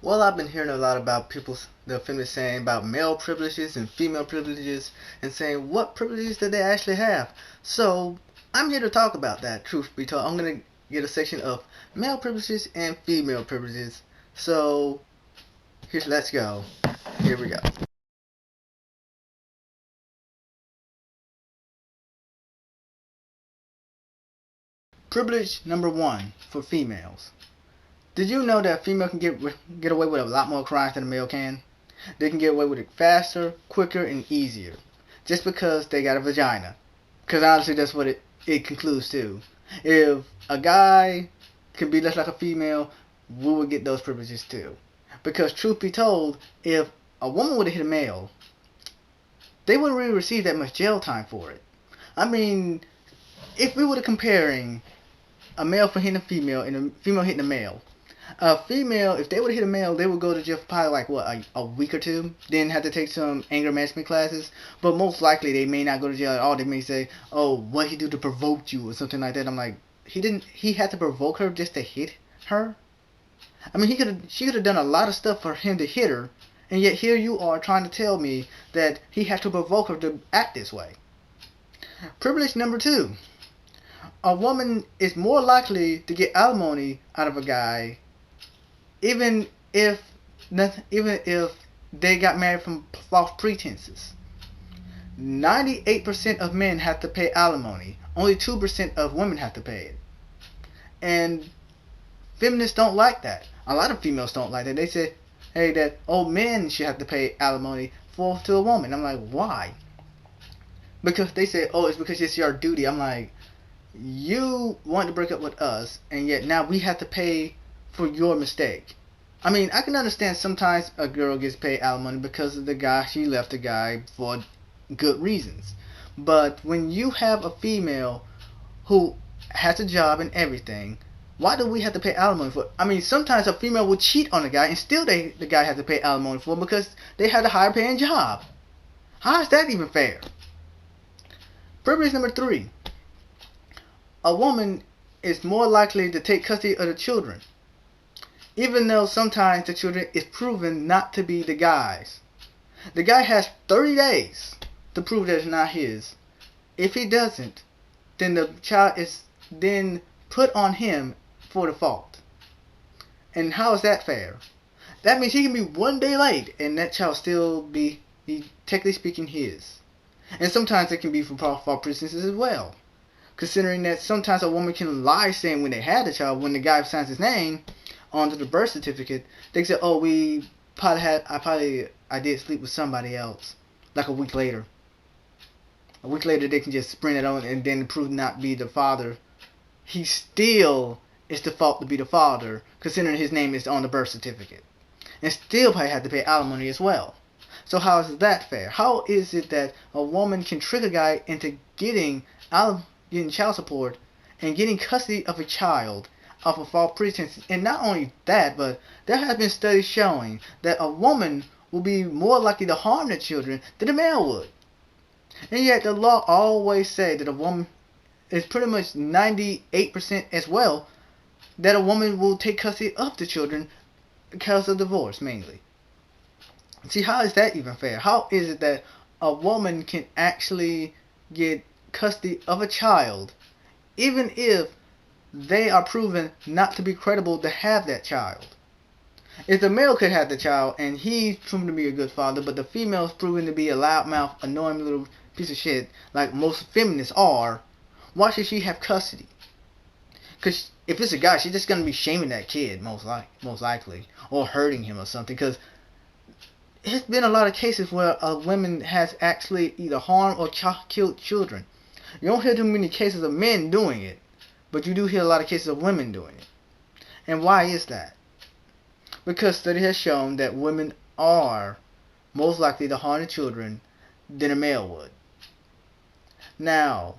Well, I've been hearing a lot about the feminists saying about male privileges and female privileges and saying what privileges that they actually have. So, I'm here to talk about that, truth be told. I'm going to get a section of male privileges and female privileges. So, let's go. Here we go. Privilege number one for females. Did you know that a female can get away with a lot more crimes than a male can? They can get away with it faster, quicker, and easier, just because they got a vagina. Because honestly, that's what it concludes to. If a guy can be just like a female, we would get those privileges too. Because truth be told, if a woman would have hit a male, they wouldn't really receive that much jail time for it. I mean, if we were comparing a male for hitting a female and a female hitting a male, a female, if they would hit a male, they would go to jail for probably like what, a week or two. Then have to take some anger management classes. But most likely they may not go to jail at all. They may say, "Oh, what he do to provoke you?" or something like that. I'm like, he didn't. He had to provoke her just to hit her. I mean, she could have done a lot of stuff for him to hit her, and yet here you are trying to tell me that he had to provoke her to act this way. Privilege number two: a woman is more likely to get alimony out of a guy even if even if they got married from false pretenses. 98% of men have to pay alimony. Only 2% of women have to pay it. And feminists don't like that. A lot of females don't like that. They say, hey, that men should have to pay alimony for to a woman. I'm like, why? Because they say, oh, it's because it's your duty. I'm like, you want to break up with us, and yet now we have to pay for your mistake. I mean, I can understand sometimes a girl gets paid alimony because of the guy, she left the guy for good reasons. But when you have a female who has a job and everything, why do we have to pay alimony for? I mean, sometimes a female will cheat on a guy and still the guy has to pay alimony for because they had a higher paying job. How is that even fair? Privilege number three: a woman is more likely to take custody of the children, even though sometimes the children is proven not to be the guy's. The guy has 30 days to prove that it's not his. If he doesn't, then the child is then put on him for the fault. And how is that fair? That means he can be one day late and that child still be technically speaking his. And sometimes it can be for false pretenses as well. Considering that sometimes a woman can lie saying when they had a child, when the guy signs his name onto the birth certificate, they say, "Oh, I did sleep with somebody else." Like a week later, they can just spring it on and then prove not be the father. He still is the fault to be the father, considering his name is on the birth certificate, and still probably have to pay alimony as well. So how is that fair? How is it that a woman can trick a guy into getting child support and getting custody of a child off of false pretenses? And not only that, but there have been studies showing that a woman will be more likely to harm the children than a male would. And yet the law always say that a woman is pretty much 98% as well that a woman will take custody of the children because of divorce mainly. See, how is that even fair? How is it that a woman can actually get custody of a child even if they are proven not to be credible to have that child? If the male could have the child and he's proven to be a good father, but the female's proven to be a loudmouth, annoying little piece of shit like most feminists are, why should she have custody? Because if it's a guy, she's just gonna be shaming that kid most likely, or hurting him or something. Because there's been a lot of cases where a woman has actually either harmed or killed children. You don't hear too many cases of men doing it, but you do hear a lot of cases of women doing it. And why is that? Because study has shown that women are most likely to harm the children than a male would. Now,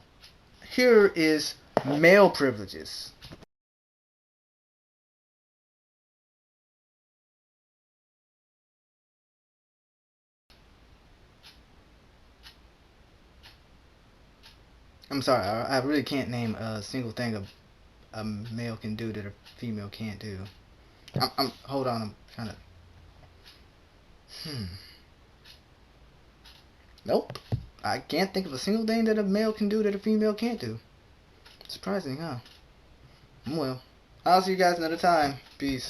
here is male privileges. I'm sorry, I really can't name a single thing a male can do that a female can't do. I'm hold on, I'm kind of. Nope. I can't think of a single thing that a male can do that a female can't do. Surprising, huh? Well, I'll see you guys another time. Peace.